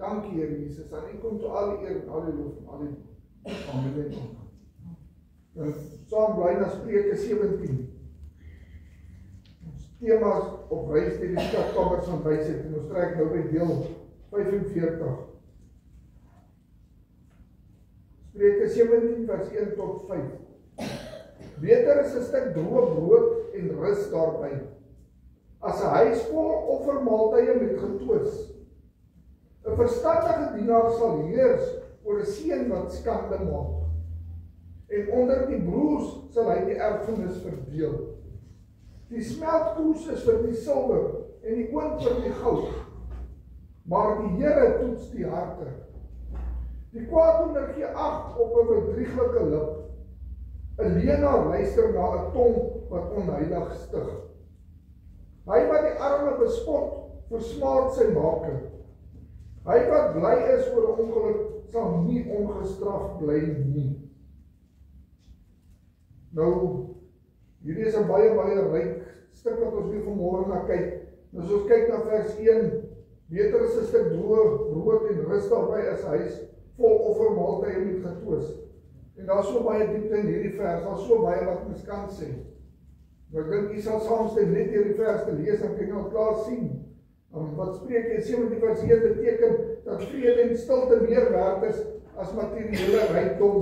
Dankie, Here Jesus, aan U kom toe al die eer en al die lof en al die amen. En saam bly na Spreuke 17. Ons tema is op reis deur die skatkamers van wysheid en ons trek nou by deel 45. Spreuke 17 vers 1 tot 5. Beter is 'n stuk droë brood en rus daarby, as 'n huis vol offermaaltye met getwis. 'n Verstandige dienaar sal heers oor 'n seun wat skande maak, en onder die broers sal hy die erfenis verdeel. Die smeltkoes is vir die silwer en die oond vir die goud, maar die Here toets die harte. Die kwaaddoener gee ag op 'n bedrieglike lip. 'n Leenaar luister na 'n tong wat onheilig stig. Hy wat die arme bespot, versmaad sy maker. Hy wat bly is oor 'n ongeluk, sal nie ongestraf bly nie. Nou, hierdie is 'n baie ryk stuk wat ons weer vanmôre na kyk. Nou as ons kyk na vers 1, beter is 'n stuk droë brood en rus daarby as 'n huis vol offermaaltye met getwis. En daar is so baie diepte in hierdie vers, daar is so baie wat mens kan sê. Maar ek dink jy sal saamstem net hierdie vers te lees en kan jy al klaar sien. Wat Spreuke 17 vers 1 beteken, dat vrede en stilte meer werd is as materiële rykdom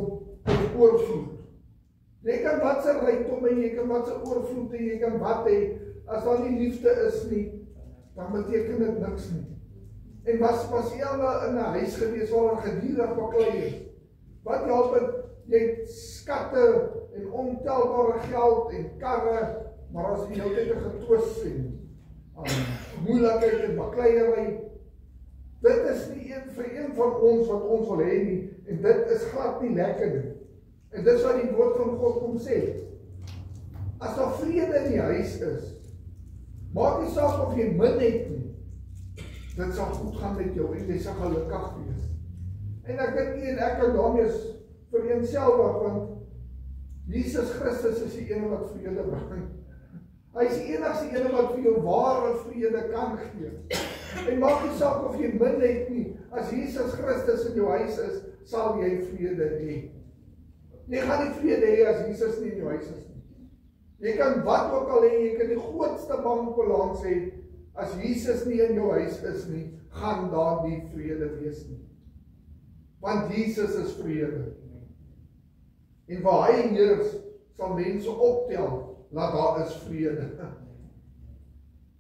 of oorvloed. Jy kan wat se rykdom en jy kan wat se oorvloed en jy kan wat hê, as daar nie liefde is nie, dan beteken dit niks nie. En was jy al in 'n huis gewees waar gedurig baklei is? Wat help dit? Jy het skatte en ontelbare geld en karre, maar as jy nou net 'n getwis en moeilikheid en bakleiery, dit is nie vir een van ons wat ons wil hê nie, en dit is glad nie lekker nie. En dis wat die woord van God kom sê. As daar vrede in die huis is, maak nie saak of jy min het nie, dit sal goed gaan met jou en jy sal gelukkig wees. En ek dink nie en ek kan daarmee vereenselwig, want Jesus Christus is die ene wat vrede bring. Hy is die enigste ene wat vir jou ware vrede kan gee. En maak nie saak of jy min het nie, as Jesus Christus in jou huis is, sal jy vrede hê. Jy gaan nie vrede hê as Jesus nie in jou huis is nie. Jy kan wat ook al hê, jy kan die grootste bankbalans hê, as Jesus nie in jou huis is nie, gaan daar nie vrede wees nie. Want Jesus is vrede. En waar hy heers, sal mense optel, laat daar is vrede.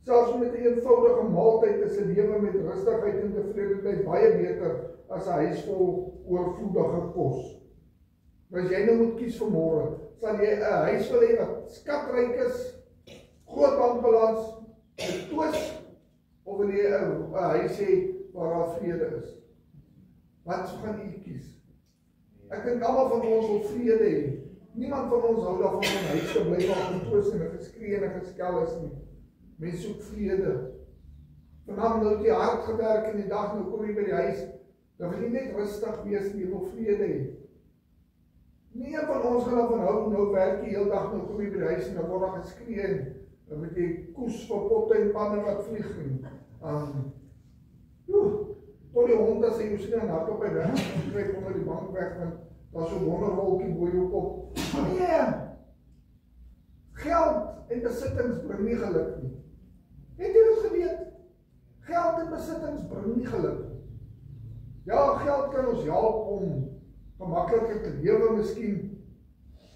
Selfs met 'n eenvoudige maaltyd is 'n lewe met rustigheid en tevredenheid baie beter as 'n huis vol oorvloedige kos. As jy nou moet kies vanmôre, sal jy 'n huis wil hê wat skatryk is, groot bankbalans, 'n twis, of wil jy 'n huis hê waar daar vrede is? Wat gaan jy kies? Ek dink almal van ons wil vrede hê. Niemand van ons hou daarvan om 'n huis te bly waar getwis en geskree en geskel is nie. Mense soek vrede. Vanaand nou het jy hard gewerk en die dag nou kom jy by die huis, dan wil jy net rustig wees en jy wil vrede hê. Nie een van ons gaan daarvan hou, nou werk jy heel dag, nou kom jy by die huis en dan word daar geskree en dan moet jy koes vir potte en panne wat vlieg en tot die hond as hy misschien een hart op hy weg, en krijg onder die bank weg, want daar is so'n wonderwolkie boei jou kop. Nee! Geld en besittings bring nie geluk nie. Het jy dit geweet? Geld en besittings bring nie geluk nie. Ja, geld kan ons help om gemakkelijker te lewe miskien,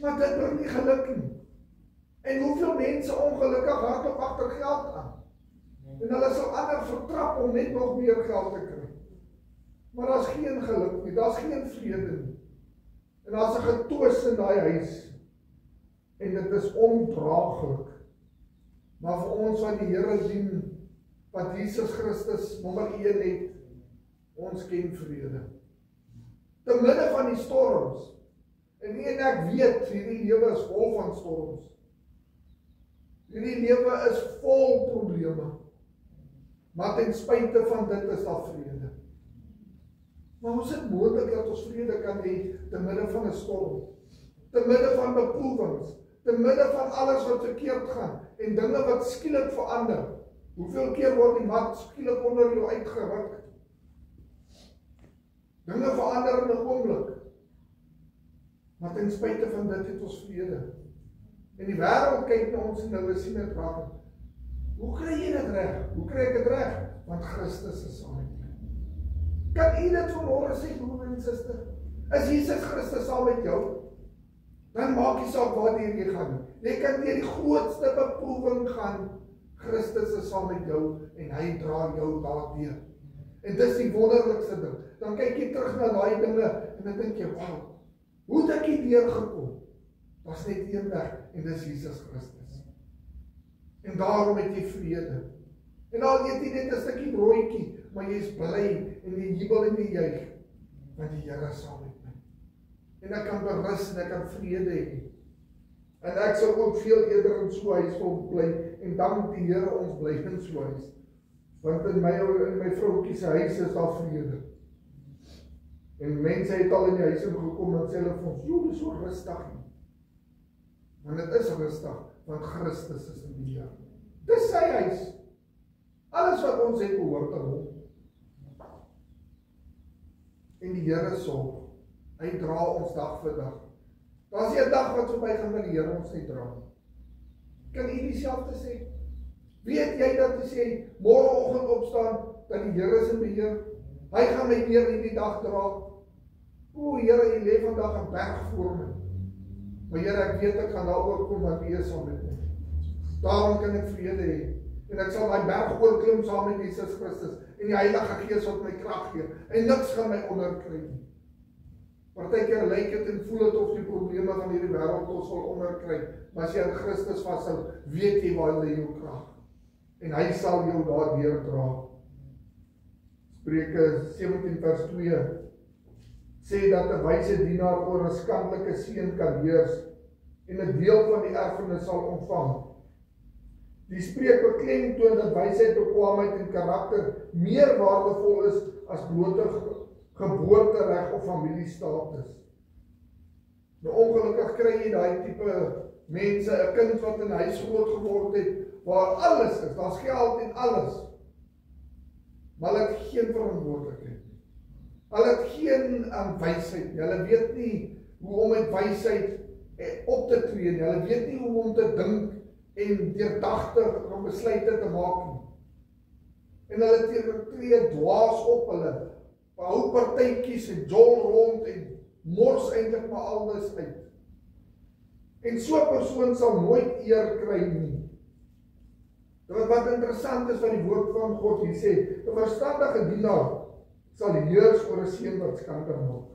maar dit bring nie geluk nie. En hoeveel mense ongelukkig hardop agter geld aan? En hulle sal ander vertrap om net nog meer geld te kry. Maar daar is geen geluk nie, daar is geen vrede nie. En daar is 'n getwis in daai huis. En dit is ondraaglik. Maar vir ons wat die Here dien, wat Jesus Christus nommer 1 het, ons ken vrede. Te midde van die storms. En ek weet, hierdie lewe is vol van storms. Hierdie lewe is vol probleme. Maar ten spyte van dit is daar vrede. Maar hoe is dit moontlik dat ons vrede kan hê te midde van 'n storm? Te midde van beproewings, te midde van alles wat verkeerd gaan en dinge wat skielik verander. Hoeveel keer word die mat skielik onder jou uitgeruk? Dinge verander in 'n oomblik. Maar ten spyte van dit het ons vrede. En die wêreld kyk na ons en hulle sien dit raak. Hoe kry jy dit reg? Hoe kry ek dit reg? Want Christus is saam met my. Kan u dit vanmôre sê, broer en suster? Is Jesus Christus saam met jou? Dan maak nie saak waarheen jy gaan. Jy kan deur die grootste beproewing gaan. Christus is saam met jou en hy dra jou daardeur. En dis die wonderlikste ding. Dan kyk jy terug na daai dinge en dan dink jy, wow, hoe het ek hierdeur gekom? Daar's net een weg en dis Jesus Christus. En daarom het jy vrede. En al eet jy net 'n stukkie broodjie, maar jy is bly en jy jubel en jy juig, want die Here is saam met my. En ek kan berus en ek kan vrede hê. En ek sal ook veel eerder in so 'n huis wil bly en dank die Here ons bly in so 'n huis. Want in my vroutjie se huis is daar vrede. En mense het al in die huis ingekom en sê hulle vir ons, "Joh, dis so rustig nie." Want dit is rustig, want Christus is in die Here. Dis sy huis. Alles wat ons het behoort aan hom. En die Here sorg. Hy dra ons dag vir dag. Daar's nie 'n dag wat verby gaan dat die Here ons nie dra. Kan u dieselfde sê? Weet jy dat jy sê, môreoggend opstaan, dat die Here is in beheer? Hy gaan my deur hierdie dag dra. O Here, u lê vandag 'n berg voor my. Maar Here, ek weet ek gaan daar oorkom want u is saam met my. Daarom kan ek vrede hê. En ek sal daai berg oorklim saam met Jesus Christus. En die Heilige Gees wat my krag gee. En niks gaan my onderkry nie. Partykeer lyk dit en voel dit of die probleme van hierdie wêreld ons wil onderkry. Maar as jy aan Christus vashou, weet jy waar lê jou krag. En hy sal jou daardeur dra. Spreuke 17 vers 2 sê dat 'n wyse dienaar oor 'n skandelike seun kan heers en 'n deel van die erfenis sal ontvang. Die spreek beklemtoon dat wysheid, bekwaamheid en karakter meer waardevol is as blote geboortereg of familiestatus. Nou ongelukkig kry jy daai tipe mense, 'n kind wat in 'n huis groot geword het, waar alles is, daar's geld en alles. Maar hulle het geen verantwoordelikheid nie. Hulle het geen wysheid nie. Hulle weet nie hoe om met wysheid op te tree nie. Hulle weet nie hoe om te dink en deurdagtig om besluite te maak nie. En hulle tree dwaas op, hulle hou partytjies en jol rond en mors eintlik maar alles uit. En so 'n persoon sal nooit eer kry nie. Wat interessant is wat die woord van God hier sê, 'n verstandige dienaar sal heers oor 'n seun wat skande maak.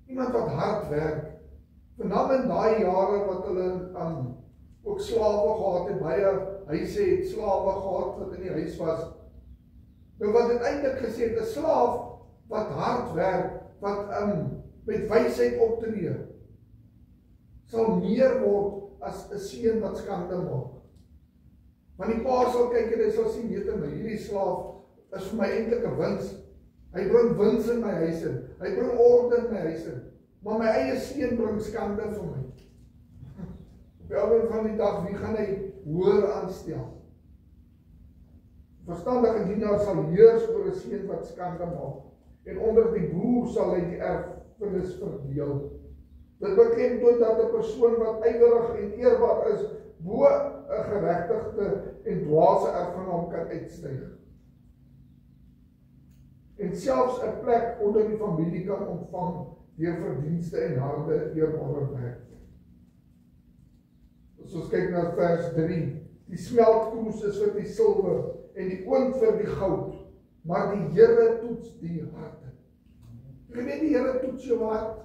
Iemand wat hard werk, veral in daai jare wat hulle ook slawe gehad het, baie huise het slawe gehad wat in die huis was. Nou wat het eintlik gesê, 'n slaaf wat hard werk, wat met wysheid optree, sal meer word as 'n seun wat skande maak. Want die pa sal kyk en hy sal sien, weet my, hierdie slaaf is vir my eintlik 'n wins. Hy bring wins in my huis in. Hy bring orde in my huis in. Maar my eie seun bring skande vir my. Op die einde van die dag, wie gaan hy hoër aanstel? Verstandige dienaar sal heers oor 'n seun wat skande maak. En onder die broer sal hy die erfenis verdeel. Dit beklemtoon dat 'n persoon wat ywerig en eerbaar is, bo 'n geregtigde en dwaase erfgenaam kan uitstyg. En selfs 'n plek onder die familie kan ontvang deur verdienste en harde eerbare werk. As ons kyk na vers 3, die smeltkroes is vir die silwer en die oond vir die goud, maar die Here toets die harte. Jy weet die Here toets jou hart.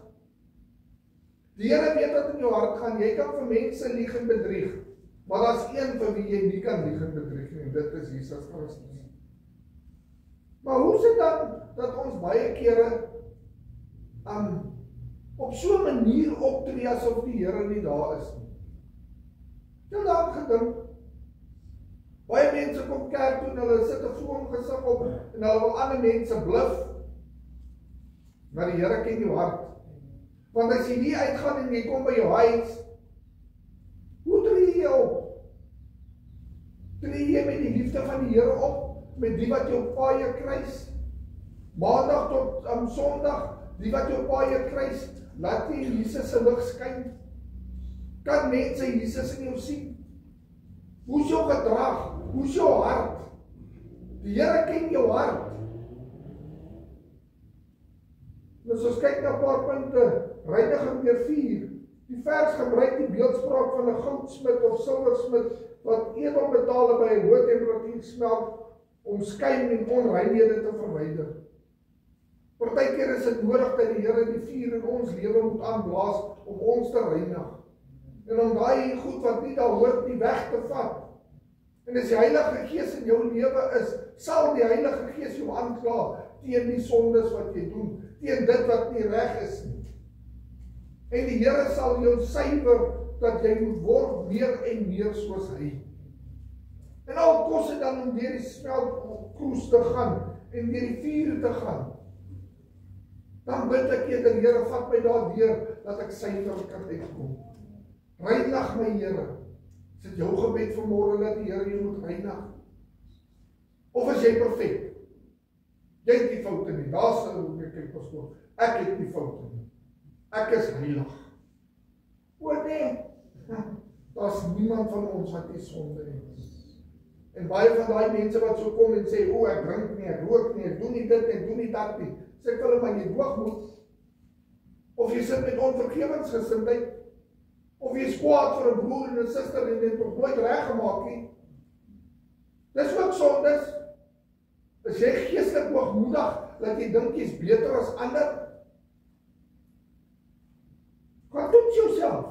Die Here weet wat in jou hart gaan. Jy kan vir mense lieg en bedrieg, maar daar's een vir wie jy nie kan lieg en bedrieg nie, en dit is Jesus Christus. Maar hoe is dit dan dat ons baie kere op so 'n manier optree asof die Here nie daar is nie? Jy daar gedink? Baie mense kom kerk toe en hulle sit 'n vroom gesig op en hulle wil ander mense bluf. Maar die Here ken jou hart. Want as jy nie uitgaan en jy kom by jou huis, hoe tree jy op? Tree jy met die liefde van die Here op? Met die wat jou paaie kruis? Maandag tot Sondag, die wat jou paai kruis, laat jy Jesus se lig skyn. Kan mense Jesus in jou sien? Hoe is jou gedrag? Hoe is jou hart? Die Here ken jou hart. Dus ons kyk na 'n paar punte, reiniging deur vuur. Die vers gebruik die beeldspraak van 'n goudsmid of silversmid wat edelmetale by 'n hoë temperatuur smelt om skuim en onreinhede te verwyder. Partykeer is dit nodig dat die Here die vuur in ons lewe moet aanblaas om ons te reinig. En om daai goed wat nie daar hoort nie weg te vat. En as die Heilige Gees in jou lewe is, sal die Heilige Gees jou aankla teen die sondes wat jy doen, teen dit wat nie reg is nie. En die Here sal jou suiwer dat jy moet word meer en meer soos hy. En al kos dit dan om deur die smeltkroes te gaan en deur die vuur te gaan, dan bid ek jy, die Here vat my daardeur dat ek suiwer kan uitkom. Reinig my Here. Is dit jou gebed vanmôre dat die Here jou moet reinig? Of is jy perfek? Jy het nie foute nie. Daar's nou kyk pastoor. Ek het nie foute nie. Ek is heilig. O nee. Daar's niemand van ons wat nie sonde het. En baie van daai mense wat so kom en sê, o ek drink nie, ek rook nie, ek doen nie dit, ek doen nie dat nie. Sê ek hulle maar jy hoogmoed. Of jy sit met onvergewensgesindheid. Of jy is kwaad vir 'n broer en 'n suster en dit nog nooit reggemaak nie. Dis ook sondes. As jy geestelik hoogmoedig, dat jy dink jy's beter as ander, gaan toets jouself.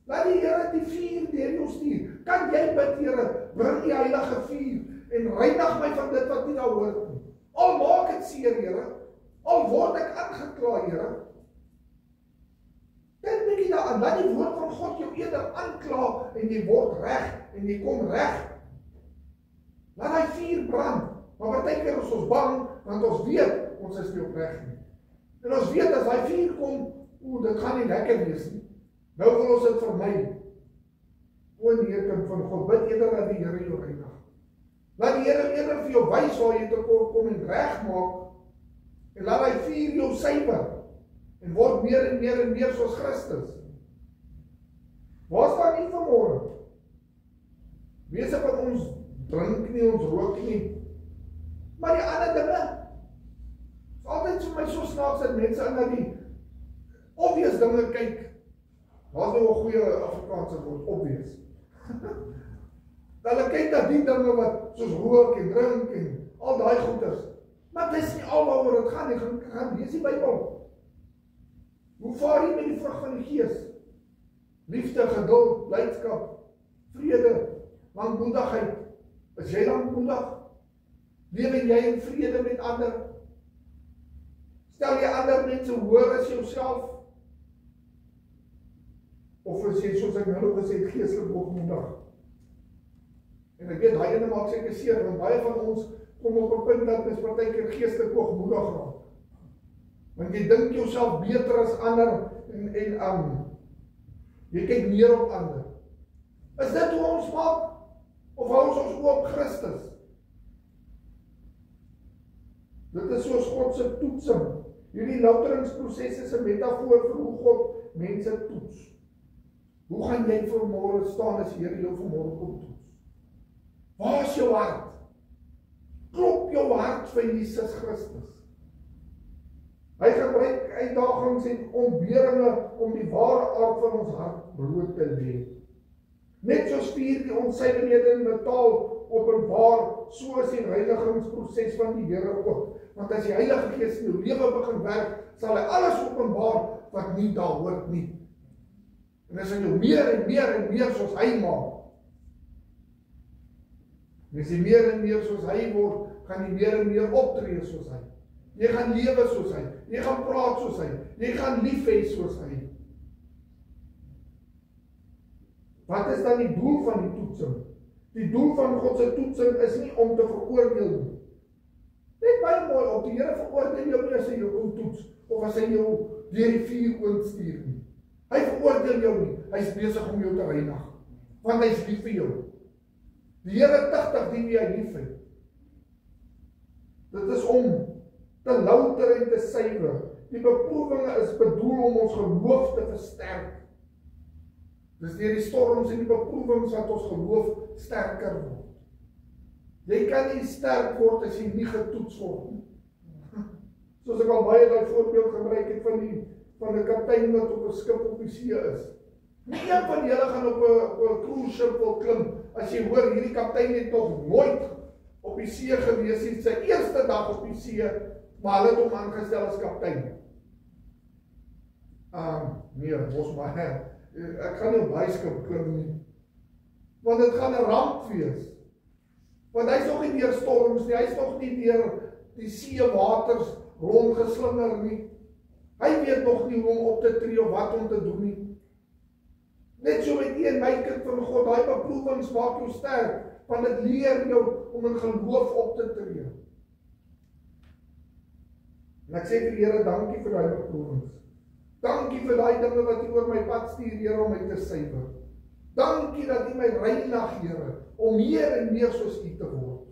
Laat die Here die vuur deur jou stuur. Kan jy bid, Here, bring die heilige vuur en reinig my van dit wat nie daar hoort nie. Al maak dit seer, Here, al word ek aangekla, Here. Dink bietjie daaraan, laat die woord van God jou eerder aankla en jy word reg en jy kom reg. Laat hy vuur brand. Maar partykeer is ons bang, want ons weet, ons is nie opreg nie. En ons weet, as hy vuur kom, dit gaan nie lekker wees nie. Nou wil ons dit vermy. O nee, kind van God, bid eerder dat die Here jou reinig. Laat die Here eerder vir jou wys waar jy tekort kom en reg maak. En laat hy vuur jou suiwer. En word meer en meer en meer soos Christus. Waar staan nie vanmôre? Meeste van ons drink nie, ons rook nie. Maar die ander dinge, is altyd vir my so snaaks dat mense in na die obvious dinge kyk. Daar's nou 'n goeie Afrikaanse woord, obvious. Hulle kyk na die dinge wat soos rook en drink en al daai goeders. Maar dis nie al waaroor dit gaan nie, gaan lees die Bybel. Hoe vaar jy met die vrug van die Gees? Liefde, geduld, blydskap, vrede, lankmoedigheid. Is jy lankmoedig? Lewe jy in vrede met ander? Stel jy ander mense hoër as jouself? Of is jy, soos ek nou gesê het, geestelik hoogmoedig? En ek weet, daai ene maak seker seer, want baie van ons kom op 'n punt dat ons partykeer geestelik hoogmoedig raak. Want jy dink jouself beter as ander en jy kyk meer op ander. Is dit hoe ons maak? Of hou ons oop Christus? Dit is soos God se toetsing. Hierdie louteringsproses is 'n metafoor vir hoe God mense toets. Hoe gaan jy vanmôre staan as die Here jou vanmôre kom toets? Waar is jou hart? Klop jou hart vir Jesus Christus. Hy gebruik uitdagings en ontberinge om die ware aard van ons hart bloot te lê. Net soos vuur die onsuiverhede in metaal openbaar, so is die reinigingsproses van die Here ook. Want as die Heilige Gees in jou lewe begin werk, sal hy alles openbaar wat nie daar hoort nie. En as hy jou meer en meer en meer soos hy maak, en as jy meer en meer soos hy word, gaan jy meer en meer optree soos hy. Jy gaan lewe soos hy, jy gaan praat soos hy, jy gaan lief hê soos hy. Wat is dan die doel van die toetsing? Die doel van God se toetsing is nie om te veroordeel nie. Net baie mooi op, die Here veroordeel jou nie as hy jou kom toets, of as hy jou deur die vuur oorstuur nie. Hy veroordeel jou nie, hy is besig om jou te reinig, want hy is lief vir jou. Die Here tigtig die wie hy lief het. Dit is om te louter en te suiwer. Die beproewinge is bedoel om ons geloof te versterk. Dis deur die storms en die beproewings wat ons geloof sterker word. Jy kan nie sterk word as jy nie getoets word nie. Soos ek al baie daai voorbeeld gebruik het van 'n kaptein wat op 'n skip op die see is. Nie een van julle gaan op 'n cruise ship wil klim as jy hoor hierdie kaptein het nog nooit op die see gewees het, sy eerste dag op die see, maar hulle het hom aangestel as kaptein. Nee, mos maar, ek gaan nie op daai skip klim nie. Want dit gaan 'n ramp wees. Want hy's nog nie deur storms nie, hy's nog nie deur die seewaters rondgeslinger nie. Hy weet nog nie hoe om op te tree of wat om te doen nie. Net so met een my kind van God, daai beproewings maak jou sterk, want dit leer jou om in geloof op te tree. En ek sê vir die Here, dankie vir daai beproewings. Dankie vir daai dinge wat U oor my pad stuur, Here, om my te suiwer. Dankie dat U my reinig, Here, om meer en meer soos U te word.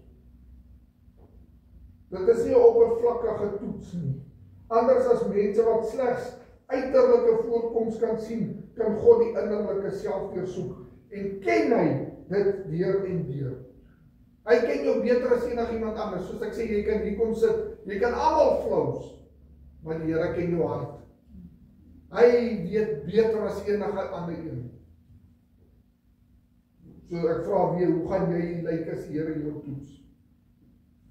Dit is nie 'n oppervlakkige toets nie. Anders as mense wat slegs uiterlike voorkoms kan sien, kan God die innerlike self deursoek en ken hy dit deur en deur. Hy ken jou beter as enigiemand anders. Soos ek sê, jy kan hier kom sit, jy kan almal flous, maar die Here ken jou hart. Hy weet beter as enige ander een. So ek vra weer, hoe gaan jy lyk as die Here jou toets?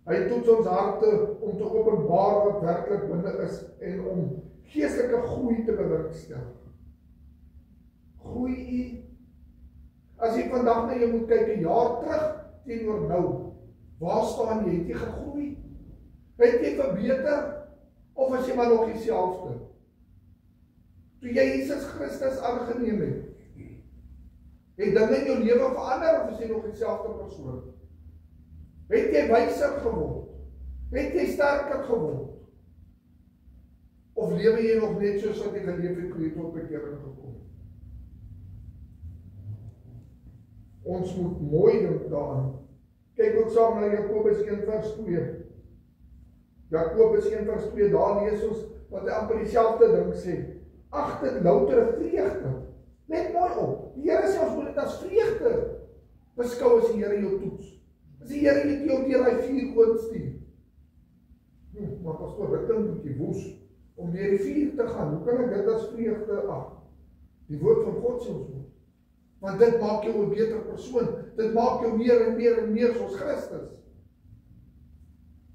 Hy toets ons harte om te openbaar wat werklik binne is en om geestelike groei te bewerkstellig. Groei U. As jy vandag na jou moet kyk 'n jaar terug teenoor nou, waar staan jy? Het jy gegroei? Het jy verbeter? Of is jy maar nog dieselfde? Toe jy Jesus Christus aangeneem het dinge in jou lewe verander of is jy nog dieselfde persoon? Het jy wyser geword? Het jy sterker geword? Of lewe jy nog net soos wat jy geleef het toe jy tot bekering gekom het? Ons moet mooi dink daaraan. Kyk ook saam na Jakobus 1 vers 2. Jakobus 1 vers 2, daar lees ons wat hy amper dieselfde ding sê. Ag dit loutere vreugde. Let mooi op. Die Here sê ons moet dit as vreugde beskou as die Here jou toets. As die Here jou deur daai vuur oorstuur. Maar pastoor, dit klink 'n bietjie woes om deur die vuur te gaan. Hoe kan ek dit as vreugde ag? Die woord van God sê ons moet. Want dit maak jou 'n beter persoon. Dit maak jou meer en meer en meer soos Christus.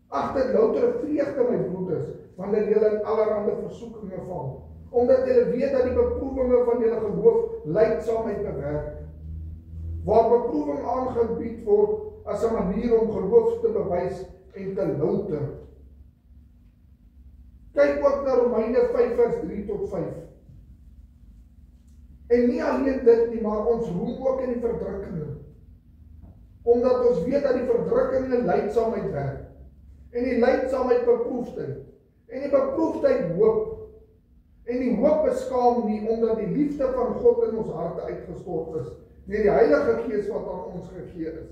Ag dit loutere vreugde, my broeders, wanneer julle in allerlei versoekinge val. Omdat julle weet dat die beproewinge van julle geloof lydsaamheid bewerk. Waar beproewing aangebied word as 'n manier om geloof te bewys en te louter. Kyk ook na Romeine 5 vers 3 tot 5. En nie alleen dit nie, maar ons roem ook in die verdrukkinge. Omdat ons weet dat die verdrukkinge lydsaamheid werk. En die lydsaamheid beproefdheid. En die beproefdheid hoop. En die hoop beskaam nie, omdat die liefde van God in ons harte uitgestort is, deur die Heilige Gees wat aan ons gegee is.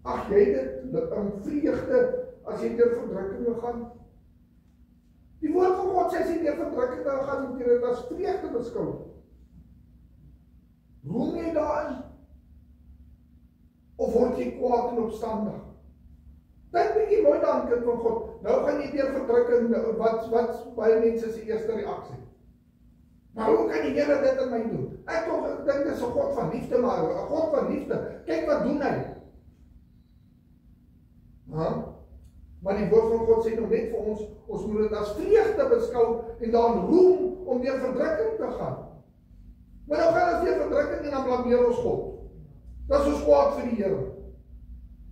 Ag jy dit in vreugde as jy deur verdrukkinge gaan? Die woord van God sê as jy deur verdrukkinge gaan, moet jy dit as vreugde beskou. Roem jy daarin? Of word jy kwaad en opstandig? Dink bietjie mooi daaraan, kind van God. Nou gaan jy deur verdrukking, wat baie mense se eerste reaksie. Maar hoe kan die Here dit in my doen? Ek dink dis 'n God van liefde, maar 'n God van liefde. Kyk wat doen hy. Maar die woord van God sê nog net vir ons moet dit as vreugde beskou en dan roem om deur verdrukking te gaan. Maar nou gaan ons deur verdrukking en dan blameer ons God. Dat is ons kwaad vir die Here.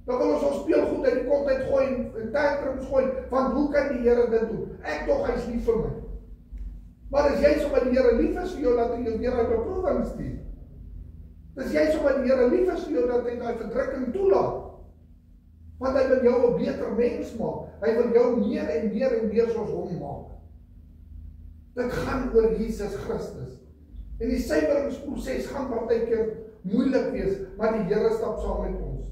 Dan wil ons speelgoed uit die kont uitgooi en tantrums gooi, want hoe kan die Here dit doen? Ek tog, hy is lief vir my. Maar as jy sommer die Here lief is vir jou, dat hy jou deur daai beproewing stuur. As jy sommer die Here lief is vir jou, dat hy daai verdrukking toelaat. Want hy wil jou 'n beter mens maak. Hy wil jou meer en meer en meer soos hom maak. Dit gaan oor Jesus Christus. En die suiweringsproses gaan partykeer moeilik wees, maar die Here stap saam met ons.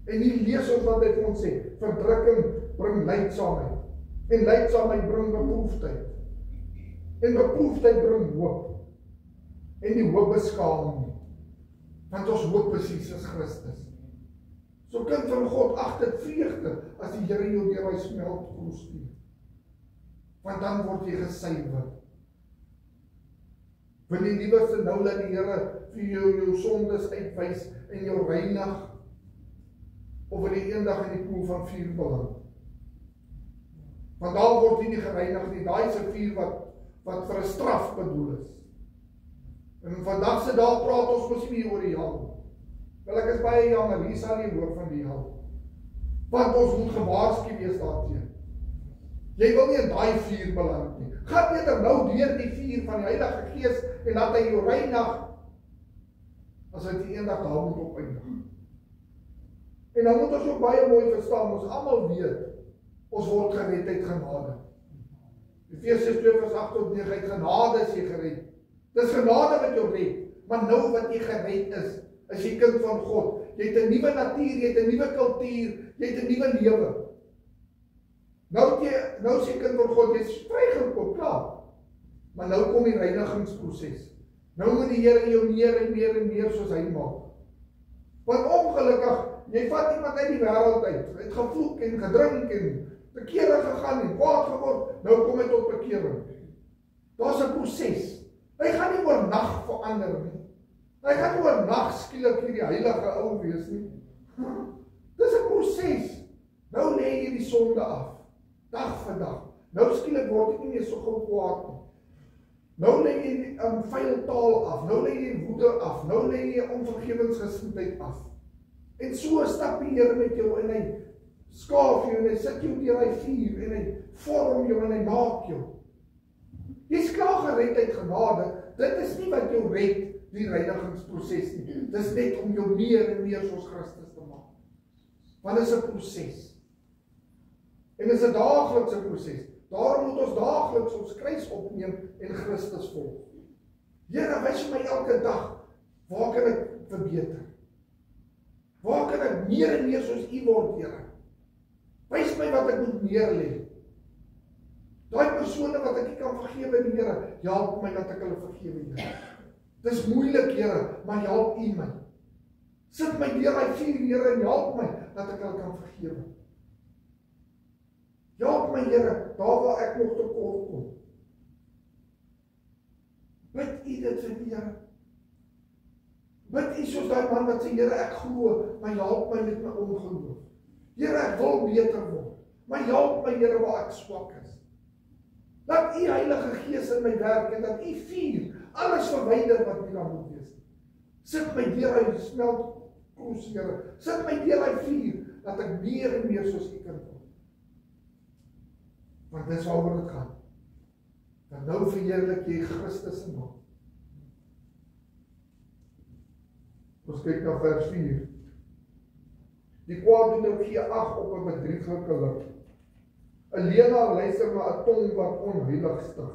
En hier lees ons wat hy vir ons sê, verdrukking bring lydsaamheid. En lydsaamheid bring beproefdheid. En beproefdheid bring hoop. En die hoop beskaam nie. Want ons hoop is Jesus Christus. So kind van God, ag dit vreugde as die Here jou deur hy smeltkroes stuur. Want dan word jy gesuiwer. Wil jy liewer nou dat die Here vir jou sondes uitwys en jou reinig, of wil jy eendag in die poel van vuur beland? Want daar word jy nie gereinig nie, daai is 'n vuur wat vir 'n straf bedoel is. En vandag se dae praat ons mos nie oor die hel. Wel, ek is baie jammer, hier sal nie hoor van die hel. Want ons moet gewaarsku wees daarteen. Jy wil nie in daai vuur beland nie. Gaan eerder nou deur die vuur van die Heilige Gees en laat hy jou reinig, as hy die eendag daar moet opeindig. En dan moet ons ook baie mooi verstaan, ons almal weet, ons word gered uit genade. Efesiërs 2:8-9, uit genade is jy gered. Dis genade wat jou red, maar nou wat jy gered is jy kind van God. Jy het 'n nuwe natuur, jy het 'n nuwe kultuur, jy het 'n nuwe lewe. Nou is jy kind van God, jy is vrygekoop, klaar. Maar nou kom die reinigingsproses. Nou moet die Here jou meer en meer en meer soos hy maak. Want ongelukkig, jy vat iemand uit die wêreld uit, hy het gevloek en gedrink en bekering gegaan en kwaad geword, nou kom hy tot bekering. Daar's 'n proses. Hy gaan nie oornag verander nie. Hy gaan nie oornag skielik hier die heilige ou wees nie. Dis 'n proses. Nou lê jy die sonde af, dag vir dag. Nou skielik word jy nie meer so gou kwaad nie. Nou lê jy die vuil taal af, nou lê jy woede af, nou lê jy onvergewensgesindheid af. En so stap die Here met jou en hy skaaf jou en hy sit jou deur hy vuur en hy vorm jou en hy maak jou. Jy's klaar gered uit genade. Dit is nie wat jou red, die reinigingsproses nie. Dis net om jou meer en meer soos Christus te maak. Want dit is 'n proses. En dit is 'n daaglikse proses. Daarom moet ons daagliks ons kruis opneem en Christus volg. Here, wys my elke dag, waar kan ek verbeter? Waar kan ek meer en meer soos U word, Here? Wys my wat ek moet neerlê. Daai persone wat ek nie kan vergewe, die Here, help my dat ek hulle vergewe, Here. Dis moeilik, Here, maar help U my. Sit my deur daai vuur, Here, en help my dat ek hulle kan vergewe. Help my, Here, daar waar ek nog tekort kom. Bid U dit vir die Here. Bid U soos daai man wat sê, Here, ek glo, maar help my met my ongeloof. Here, ek wil beter word, maar help my, Here, waar ek swak is. Laat U Heilige Gees in my werk en dat U vuur alles verwyder wat nie daar moet wees. Sit my deur hy smeltkroes, Here. Sit my deur hy vuur, dat ek meer en meer soos U kind word. Want dis waaroor dit gaan. Dan nou verheerlik jy Christus in naam. Ons kyk na vers 4. Die kwaaddoener gee ag op 'n bedrieglike lig. 'n Leienaar luister na 'n tong wat onheilig stig.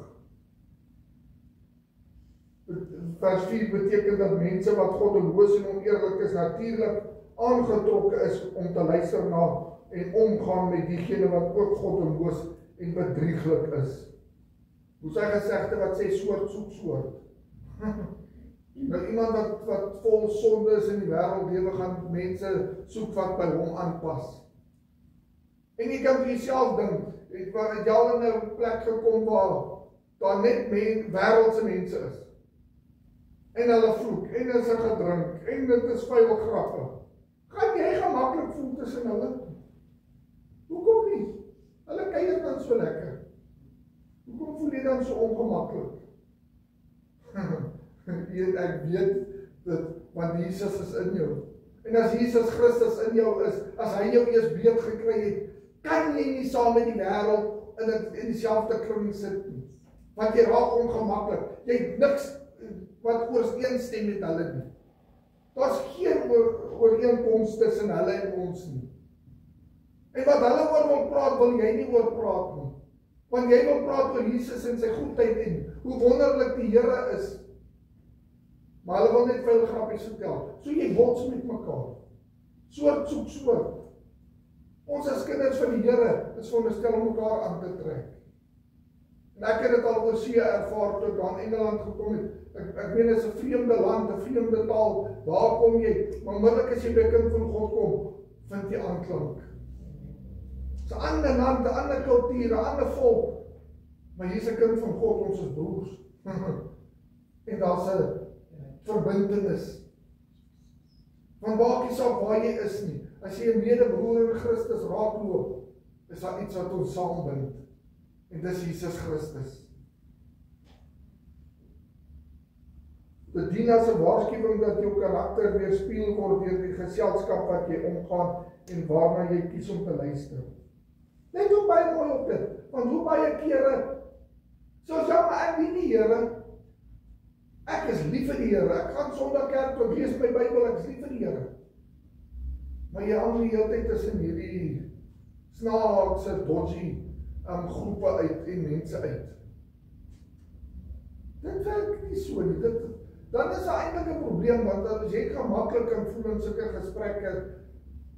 Vers 4 beteken dat mense wat goddeloos en oneerlik is, natuurlik aangetrokke is om te luister na en omgaan met diegene wat ook goddeloos en bedrieglik is. Hoe sy gesegde wat sê soort soek soort. Nou iemand wat vol sonde is in die wêreld lewe, gaan mense soek wat by hom aanpas. En jy kan vir jouself dink, het jy al in 'n plek gekom waar daar net wêreldse mense is. En hulle vloek, en is gedrink, en dit is vuil grappe. Gaan jy gemaklik voel tussen hulle? Hoekom nie? Hulle kuier dan so lekker. Hoekom voel jy dan so ongemaklik? Ek weet dit, want Jesus is in jou. En as Jesus Christus in jou is, as hy jou eers beet gekry het, kan jy nie saam met die wêreld in dieselfde kring sit nie. Want jy raak ongemaklik. Jy het niks wat ooreenstem met hulle nie. Daar's geen ooreenkoms tussen hulle en ons nie. En wat hulle oor wil praat, wil jy nie oor praat nie. Want jy wil praat oor Jesus en sy goedheid en hoe wonderlik die Here is. Maar hulle wil net veel grappies vertel. So jy bots met mekaar. Soort soek soort. Ons as kinders van die Here is veronderstel om mekaar aan te trek. En ek het dit al oor see ervaar toe ek daar in Engeland gekom het. Ek meen, dit is 'n vreemde land, 'n vreemde taal. Waar kom jy? Maar onmiddellik as jy by 'n kind van God kom, vind jy aanklank. Dis 'n ander land, 'n ander kultuur, 'n ander volk. Maar hier's 'n kind van God, ons is broers. En daar's 'n verbintenis. Want maak nie saak waar jy is nie. As jy 'n medebroer in Christus raakloop, is daar iets wat ons saambind. En dis Jesus Christus. Dit dien as 'n waarskuwing dat jou karakter weerspieël word deur die geselskap wat jy omgaan en waarna jy kies om te luister. Let ook baie mooi op dit, want hoe baie kere, soos ja, maar ek dien die Here, ek is lief vir die Here, ek gaan Sondag kerk toe, lees my Bybel, ek is lief vir die Here. Maar jy hang die hele tyd tussen hierdie snaakse, dodgy groepe uit en mense uit. Dit werk nie so nie. Dan is daar eintlik 'n probleem, want as jy gemaklik kan voel in sulke gesprekke,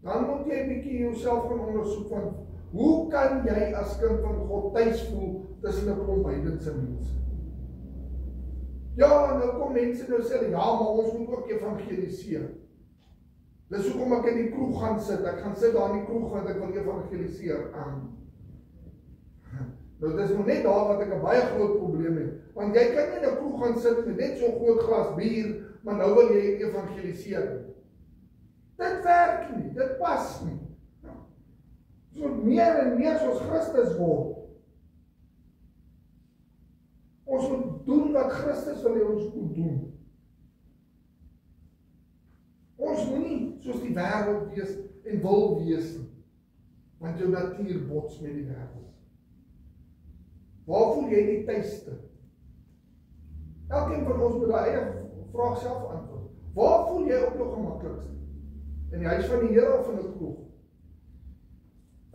dan moet jy 'n bietjie jouself gaan ondersoek van hoe kan jy as kind van God tuis voel tussen 'n klomp heidense mense? Ja, nou kom mense nou sê, ja, maar ons moet ook evangeliseer. Dis hoekom ek in die kroeg gaan sit. Ek gaan sit daar in die kroeg want ek wil evangeliseer. Nou, dis nog net daar wat ek 'n baie groot probleem het. Want jy kan nie in 'n kroeg gaan sit met net so groot glas bier, maar nou wil jy evangeliseer. Dit werk nie, dit pas nie. Ons moet meer en meer soos Christus word. Ons moet doen wat Christus wil hê ons moet doen. Ons moet nie soos die wêreld wees en wil wees nie, want jou natuur bots met die wêreld. Waar voel jy die tuiste? Elkeen van ons moet daai eie vraag self antwoord. Waar voel jy op jou gemaklikste? In die huis van die Here of in 'n kroeg?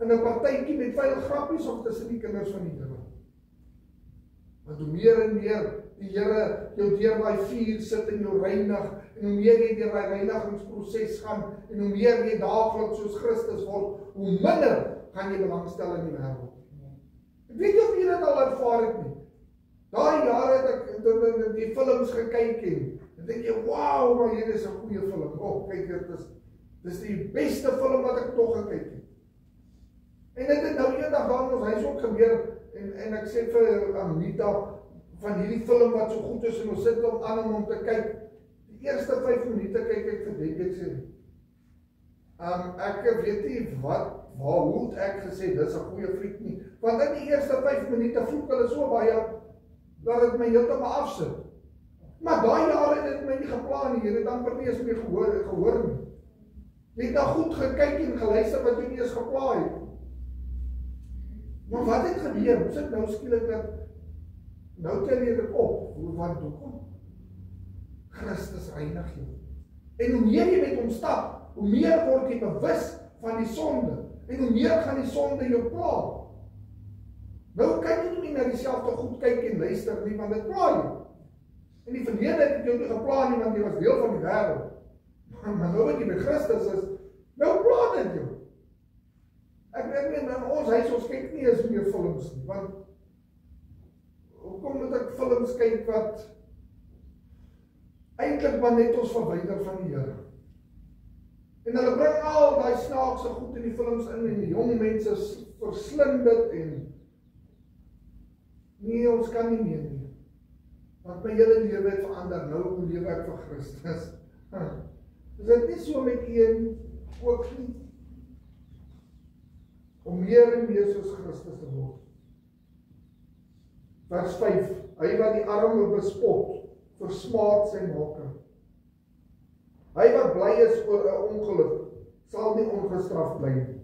In 'n partytjie met vuil grappies of tussen die kinders van die Here? Want hoe meer en meer die Here jou deur daai vuur sit en jou reinig, en hoe meer jy deur daai reinigingsproses gaan, en hoe meer jy daagliks soos Christus word, hoe minder gaan jy belangstel in die wêreld. Ek weet nie of jy dit al ervaar het nie. Daai jare het ek die films gekyk en dink jy, wow, maar hier is 'n goeie film. Kyk, dis die beste film wat ek nog gekyk het. En dit het nou eendag daar in ons huis ook gebeur, en ek sê vir Anita, van hierdie film wat so goed is, en ons sit hom aan om te kyk. Die eerste 5 minute kyk ek vir Dek, ek sê, ek weet nie hoe het ek gesê, dis 'n goeie fliek nie, want in die eerste 5 minute vloek hulle so baie, dat het my heeltemal afsit. Maar daai jare het dit my nie geplan nie, jy het amper nie eens meer gehoor nie. Jy het nou goed gekyk en geluister wat jy nie eens geplan het. Maar wat het gebeur? Hoe sit nou skielik dat, nou tel jy dit op, want hoekom? Christus reinig jou. En hoe meer jy met hom stap, hoe meer word jy bewus van die sonde, en hoe meer gaan die sonde jou pla. Nou kan jy nie na dieselfde goed kyk en luister nie, want dit pla jou. In die verlede het ek jou nie gepla nie, want jy was deel van die wêreld. Maar nou wat jy by Christus is, nou pla dit jou. Ek meen, in ons huis, ons kyk nie eens meer films nie, want hoekom moet ek films kyk wat eintlik maar net ons verwyder van die Here? En hulle bring al daai snaakse goed in die films in, en die jong mense verslind dit, en nee, ons kan nie meer nie. Want my hele lewe het verander, nou lewe ek vir Christus. Is dit nie so met een ook nie? Om meer en meer soos Christus te word. Vers 5, hy wat die arme bespot, versmaad sy maker. Hy wat bly is oor 'n ongeluk, sal nie ongestraf bly nie.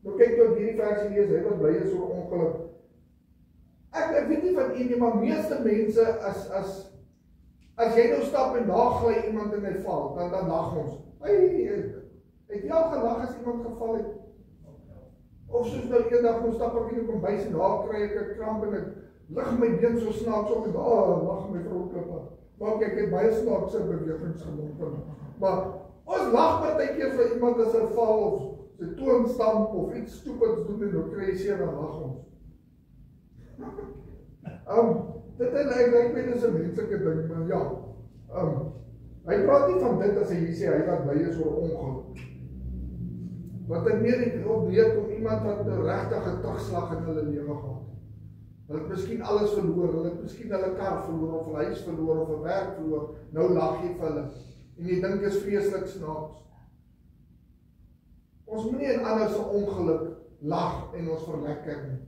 Nou kyk jy hierdie versie lees, hy wat bly is oor ongeluk. Ek weet nie van nie, maar meeste mense, as jy nou stap en daar gly iemand en hy val, dan lag ons. Het jy al gelag as iemand geval het? Of soos nou eendag, nou stap ek in die kombuis en daar kry ek 'n kramp en ek lig my been so snaaks op en lag my vrou klip af. Maar ek het baie snaakse bewegings gemaak. Maar ons lag partykeer vir iemand as hy val of sy toon stamp of iets stoepends doen en dan kry jy seer en lag ons. Dit en ek weet is 'n menslike ding, maar ja, hy praat nie van dit as hy hier sê, hy wat bly is oor ongeluk. Wat ek meer het weet om iemand wat nou regtig 'n terugslag in hulle lewe gehad. Hulle het miskien alles verloor, hulle het miskien hulle kar verloor, of hulle huis verloor, of 'n werk verloor, nou lag jy vir hulle, en jy dink is vreeslik snaaks. Ons moenie in ander se ongeluk lag en ons verlekker nie.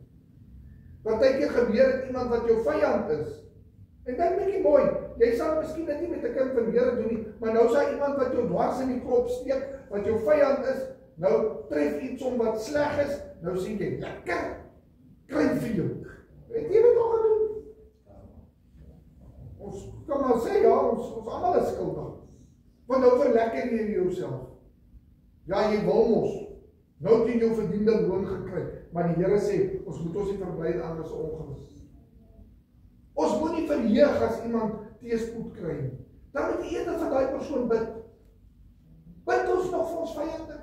Partykeer gebeur het iemand wat jou vyand is. En dink bietjie mooi, jy sal miskien dit nie met 'n kind van die Here doen nie, maar nou sal iemand wat jou dwars in die kop steek, wat jou vyand is, nou tref iets om wat sleg is, nou sê jy, lekker, kry vir jou. Het jy dit al gedoen? Ons kan maar sê, ja, ons almal is skuldig. Want nou verlekker jy jouself. Ja, jy wil mos. Nou het jy jou verdiende loon gekry. Maar die Here sê, ons moet ons nie verbly in ander se ongeluk. Ons moet nie verheug as iemand teëspoed kry nie. Dan moet jy eerder vir daai persoon bid. Bid ons nog vir ons vyande.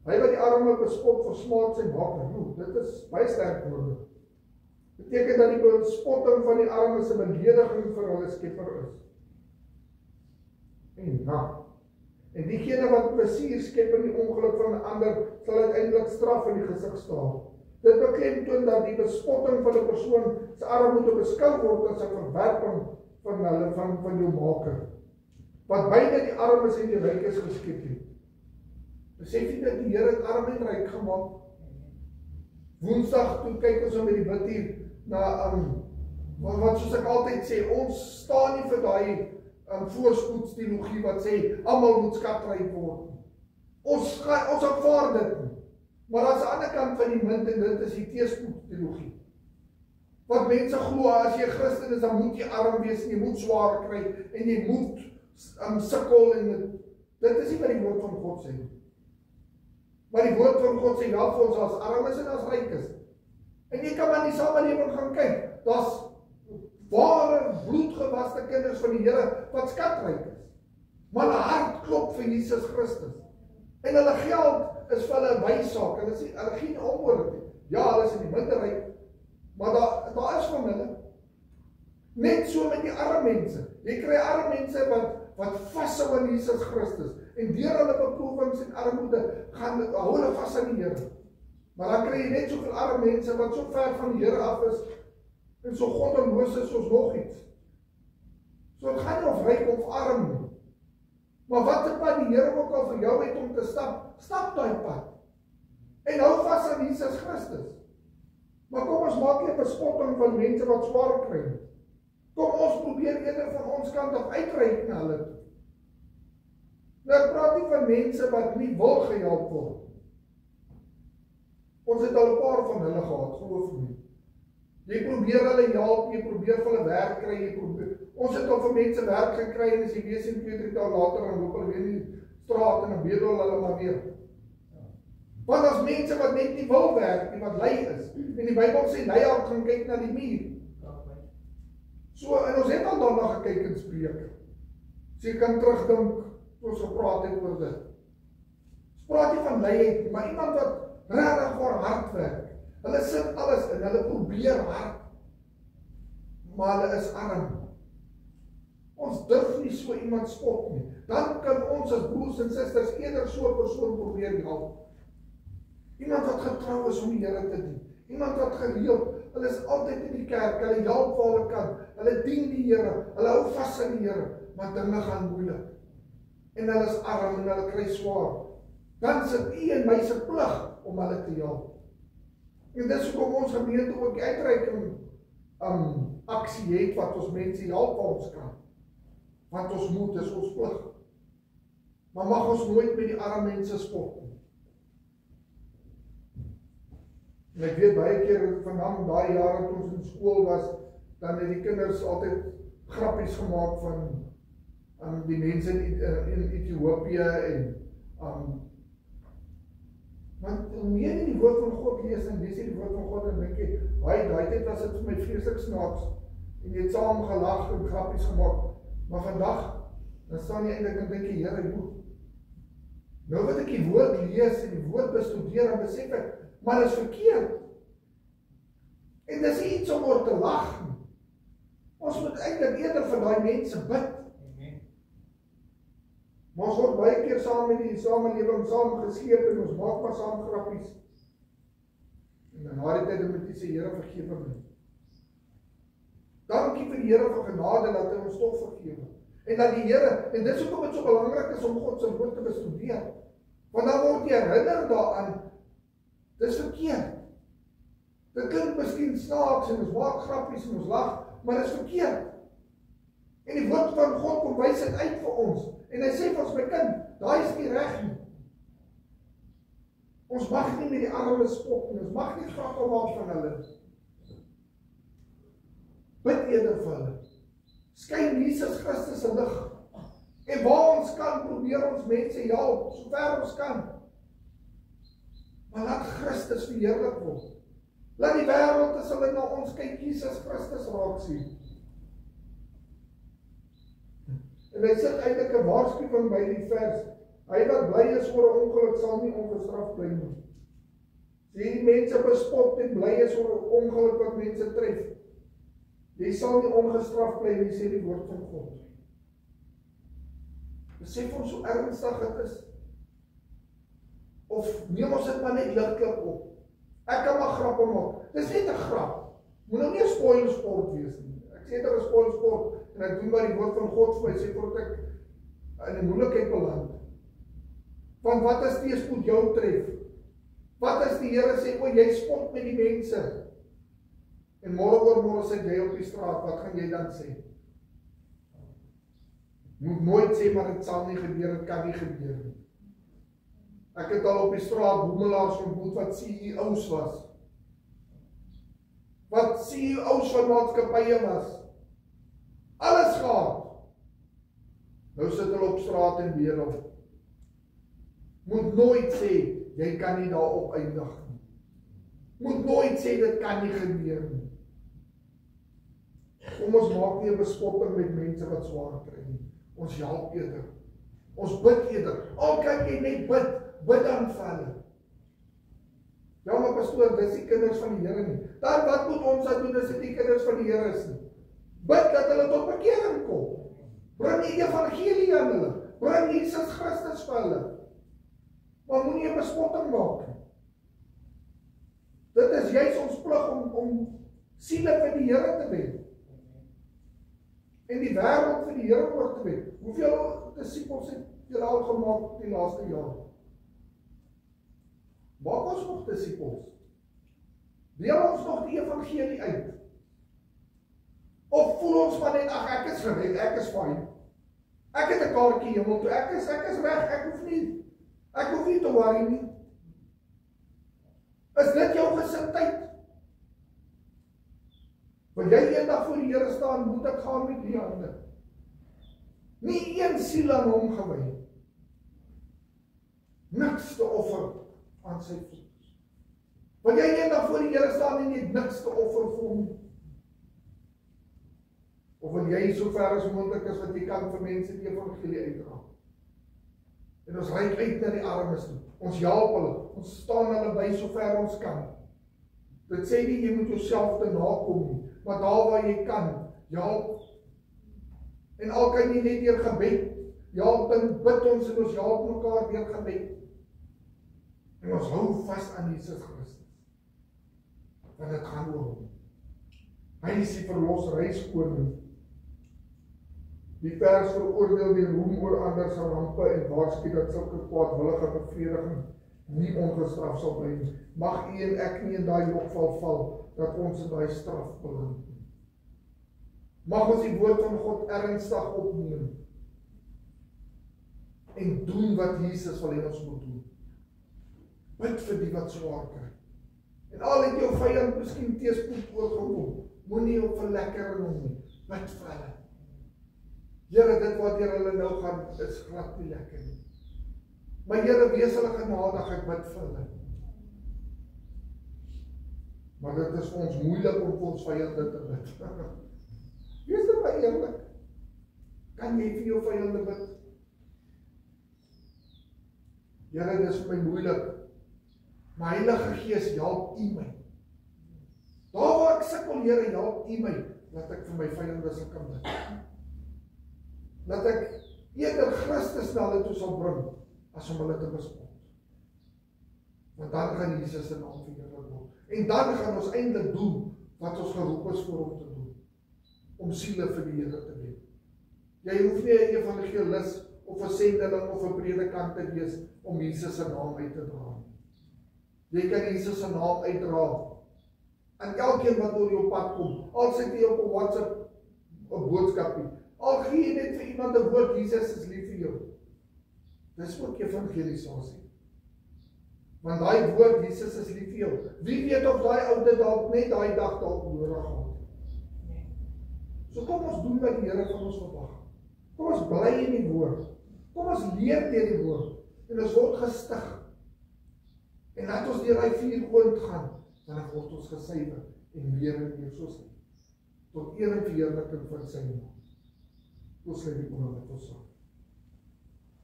Hy wat die arme bespot, versmaad sy maker. Dit is baie sterk woorde. Beteken dat die bespotting van die armes 'n belediging vir hulle Skepper is. En diegene wat plesier skep in die ongeluk van 'n ander, sal uiteindelik straf in die gesig staan. Dit beklemtoon dat die bespotting van 'n persoon se armoede beskou word as 'n verwerping van hulle van jou maker. Wat beide die armes en die rykes geskep het. Besef jy dat die Here het arm en ryk gemaak? Woensdag toe kyk ons met die bid hier na wat soos ek altyd sê, ons staan nie vir daai voorspoedsteologie wat sê almal moet skatryk word. Ons aanvaar dit nie. Maar daar's 'n ander kant van die munt en dit is die teëspoedsteologie. Wat mense glo as jy Christen is, dan moet jy arm wees en jy moet swaar kry en jy moet sukkel en dit is nie wat die woord van God sê nie. Maar die woord van God sê wel vir ons as armes en as rykes. En jy kan maar in die samelewing gaan kyk. Daar's ware bloedgewaste kinders van die Here wat skatryk is. Maar hulle hart klop vir Jesus Christus. En hulle geld is vir hulle 'n bysaak. Hulle gee nie om oor dit nie. Ja, hulle is in die minderheid, maar daar is van hulle. Net so met die arme mense. Jy kry arme mense wat vashou aan Jesus Christus. En deur hulle beproewings en armoede hou hulle vas aan die Here. Maar dan kry jy net soveel arme mense wat so ver van die Here af is en so goddeloos is soos nog iets. So het gaan nie of ryk of arm nie. Maar wat het pad die Here ook al vir jou het om te stap daai pad. En hou vas aan Jesus Christus. Maar kom ons maak nie 'n bespotting van mense wat swaar kry nie. Kom ons probeer eerder van ons kant af uitreik na hulle toe. Nou ek praat nie van mense wat nie wil gehelp word. Ons het al 'n paar van hulle gehad, geloof my. Jy probeer hulle help, jy probeer vir hulle werk kry, ons het al vir mense werk gekry en as jy wees en 2-3 dae later dan loop hulle weer in die straat en dan bedel hulle maar weer. Want as mense wat net nie wil werk nie, wat lui is. En die Bybel sê luiheid gaan kyk na die muur. So en ons het al daarna gekyk in Spreuke. So jy kan terugdink ons gepraat het oor dit. Ons praat nie van luiheid, maar iemand wat regtig vir hard werk. Hulle sit alles in, hulle probeer hard. Maar hulle is arm. Ons durf nie so iemand spot nie. Dan kan ons as broers en susters eerder so 'n persoon probeer help. Iemand wat getrou is om die Here te dien. Iemand wat gereeld, hulle is altyd in die kerk, hulle help waar hulle kan. Hulle dien die Here, hulle hou vas aan die Here, maar dinge gaan moeilik. En hulle is arm en hulle kry swaar. Dan sit u en my se plig om hulle te help. En dis hoekom ons gemeente ook die uitreiking aksie het wat ons mense help waar ons kan. Want ons moet, is ons plig. Maar mag ons nooit met die arme mense spot nie. En ek weet baie keer van daai jare toe ons in skool was, dan het die kinders altyd grappies gemaak van die mense in Ethiopië en want hoe meer jy die woord van God lees en lees jy die woord van God en dink jy, daai tyd was dit vir my vreeslik snaaks en jy het saam gelag en grappies gemaak, maar vandag dan staan jy eintlik en dink jy, Here, Nou wat ek die woord lees en die woord bestudeer en besef ek, maar dit is verkeerd. En dis iets om oor te lag. Ons moet eintlik eerder vir daai mense bid. Maar ons word baie keer saam met die samelewing saam gesleep en ons maak maar saam grappies. En dan na die tyd moet jy sê, Here vergewe my. Dankie vir die Here vir genade dat hy ons tog vergewe. En dat die Here, en dis hoekom dit so belangrik is om God se woord te bestudeer. Want dan word jy herinner daaraan, dis verkeerd. Dit klink miskien snaaks en ons maak grappies en ons lag, maar dit is verkeerd. En die woord van God kom wys dit uit vir ons. En hy sê vir ons, my kind, daai is nie reg nie. Ons mag nie met die armes spot nie, ons mag nie grappe maak van hulle. Bid eerder vir hulle. Skyn Jesus Christus se lig. En waar ons kan, probeer ons mense help, so ver ons kan. Maar laat Christus verheerlik word. Laat die wêreld as hulle na ons kyk, Jesus Christus raak sien. En hy sit eintlik 'n waarskuwing by die vers. Hy wat bly is oor 'n ongeluk sal nie ongestraf bly nie. Die mense bespot en bly is oor 'n ongeluk wat mense tref. Jy sal nie ongestraf bly nie, sê die woord van God. Besef ons hoe ernstig dit is. Of neem ons dit maar net ligtelik op. Ek kan maar grappe maak. Dis net 'n grap. Moet nou nie 'n spoilsport wees nie. Ek sê dit is 'n spoilsport en ek doen maar die woord van God vir my sê voordat ek in 'n moeilikheid beland. Want wat as teëspoed jou tref? Wat as die Here sê, o, jy spot met die mense? En môre sit jy op die straat, wat gaan jy dan sê? Moet nooit sê, maar dit sal nie gebeur, dit kan nie gebeur nie. Ek het al op die straat boemelaars ontmoet wat CEO's was. Wat CEO's van maatskappye was. Alles gehad. Nou sit hulle op straat en bedel. Moet nooit sê, jy kan nie daarop eindig nie. Moet nooit sê, dit kan nie gebeur nie. Kom ons maak nie 'n bespotting met mense wat swaar kry nie. Ons help eerder. Ons bid eerder. Al kan jy net bid dan vir hulle. Ja, maar pastoor, dis die kinders van die Here nie. Dan wat moet ons dan doen as dit die kinders van die Here is nie? Bid dat hulle tot bekering kom. Bring die evangelie aan hulle. Bring Jesus Christus vir hulle. Maar moenie 'n bespotting maak nie. Dit is juis ons plig om siele vir die Here te wen. En die wêreld vir die Here oor te wen. Hoeveel disippels het julle al gemaak die laaste jaar? Maak ons nog disippels? Deel ons nog die evangelie uit? Of voel ons van net, ag ek is gered, ek is fyn. Ek het 'n kaartjie hemel toe, ek is reg, ek hoef nie te worry nie. Is dit jou gesindheid? Wil jy eendag voor die Here staan, moet ek gaan met die hande. Nie een siel aan hom gewy. Niks te offer aan sy voet. Wil jy eendag voor die Here staan en nie niks te offer vir hom? Of wil jy so ver as moontlik is wat jy kan vir mense die evangelie uitdra? En ons reik uit na die armes toe. Ons help hulle. Ons staan hulle by so ver ons kan. Dit sê nie jy moet jouself te nakom nie, maar daar waar jy kan, help. En al kan jy net deur gebed, help en bid ons en ons help mekaar deur gebed. En ons hou vas aan Jesus Christus. Want dit gaan oor hom. Hy is die verlosserskoning. Die vers veroordeel die roem oor ander se rampe en waarsku dat sulke kwaadwillige bevrediging nie ongestraf sal bly nie. Mag u en ek nie in daai lokval val dat ons in daai straf beland nie. Mag ons die woord van God ernstig opneem en doen wat Jesus wil hê ons moet doen. Bid vir die wat swaar kry. En al het jou vyand miskien teëspoed oorgekom, moenie op verlekker in hom nie. Bid vir hulle. Here, dit wat hulle nou gaan is glad nie lekker nie. Maar Here, wees hulle genadig, ek bid vir hulle. Maar dit is vir ons moeilik om vir ons vyande te bid. Wees dit maar eerlik. Kan jy vir jou vyande bid? Here, dit is vir my moeilik, maar Heilige Gees, help U my. Daar waar ek sukkel, Here, help U my, dat ek vir my vyande sal kan bid. Dat ek eerder Christus na hulle toe sal bring, as om hulle te bespot. Want dan gaan Jesus se naam verheerlik word. En dan gaan ons eintlik doen, wat ons geroep is vir hom te doen. Om siele vir die Here te wen. Jy hoef nie 'n evangelis, of 'n sendeling, of 'n predikant te wees, om Jesus se naam uit te dra. Jy kan Jesus se naam uitdra, en elkeen wat oor jou pad kom, al sit jy op 'n WhatsApp, 'n boodskapie, al gee jy net vir iemand 'n woord, Jesus is lief vir jou. Dis ook evangelisasie. Want daai woord, Jesus is lief vir jou. Wie weet of daai oude dalk net daai dag dalk nodig gehad. So kom ons doen wat die Here van ons verwag. Kom ons bly in die woord. Kom ons leer deur die woord. En ons word gestig. En laat ons deur daai vuur oond gaan, dan word ons gesuiwer en meer en meer soos hy. Tot eer en verheerliking van sy naam. Ons sluit die oë met ons saam.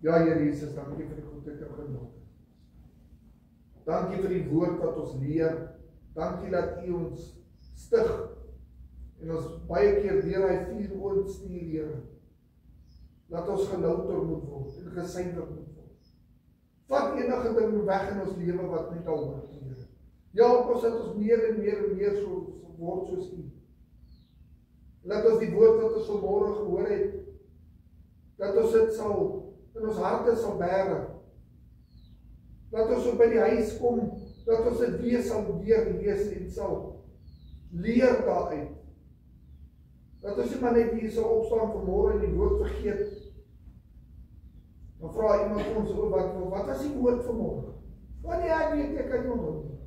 Ja, Here Jesus, dankie vir die goedheid en genade. Dankie vir die woord wat ons leer. Dankie dat U ons stig en ons baie keer deur hy vuur oond stuur, Here. Laat ons gelouter moet word en gesuiwer moet word. Vat enige ding weg in ons lewe wat net al word, Here. Help ons dat ons meer en meer so word soos U. Laat ons die woord wat ons vanmôre gehoor het, dat ons dit sal in ons harte sal bære. Dat ons op by die huis kom, dat ons dit weer sal lees en sal leer daaruit. Dat ons nie maar net hier sal opstaan vanmôre en die woord vergeet. Dan vra iemand ons, wat was die woord vanmôre? Want nee, ek weet, ek kan nie onthou nie.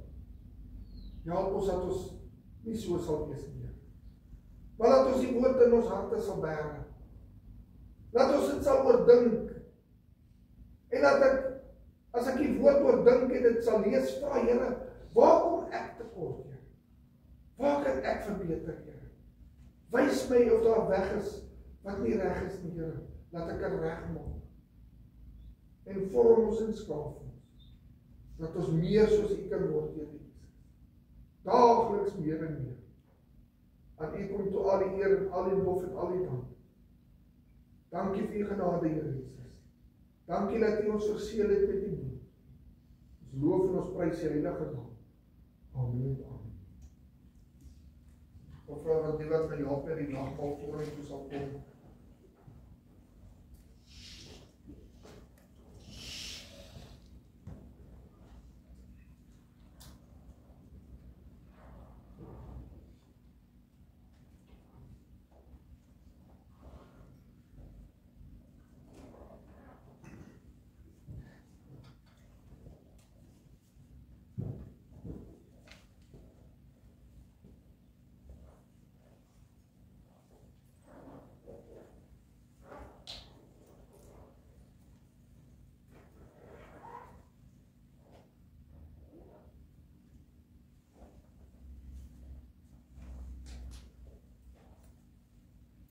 Help ons dat ons nie so sal wees nie. Maar dat ons die woord in ons harte sal bære. Dat ons dit sal oordink. En dat ek, as ek die woord oordink en dit sal lees, vra Here, waar kom ek tekort, Here? Waar kan ek verbeter, Here? Wys my of daar weg is wat nie reg is nie, Here. Laat ek dit regmaak. En vorm ons en skaaf ons. Dat ons meer soos U kan word, Here Jesus. Daagliks meer en meer. Aan U kom toe al die eer en al die lof en al die dank. Dankie vir U genade, Here Jesus. Dankie dat U ons verseël het met U bloed. Ons loof en ons prys U heilige naam. Amen. Of wat die wat my help met die nagmaal voor en toe sal kom.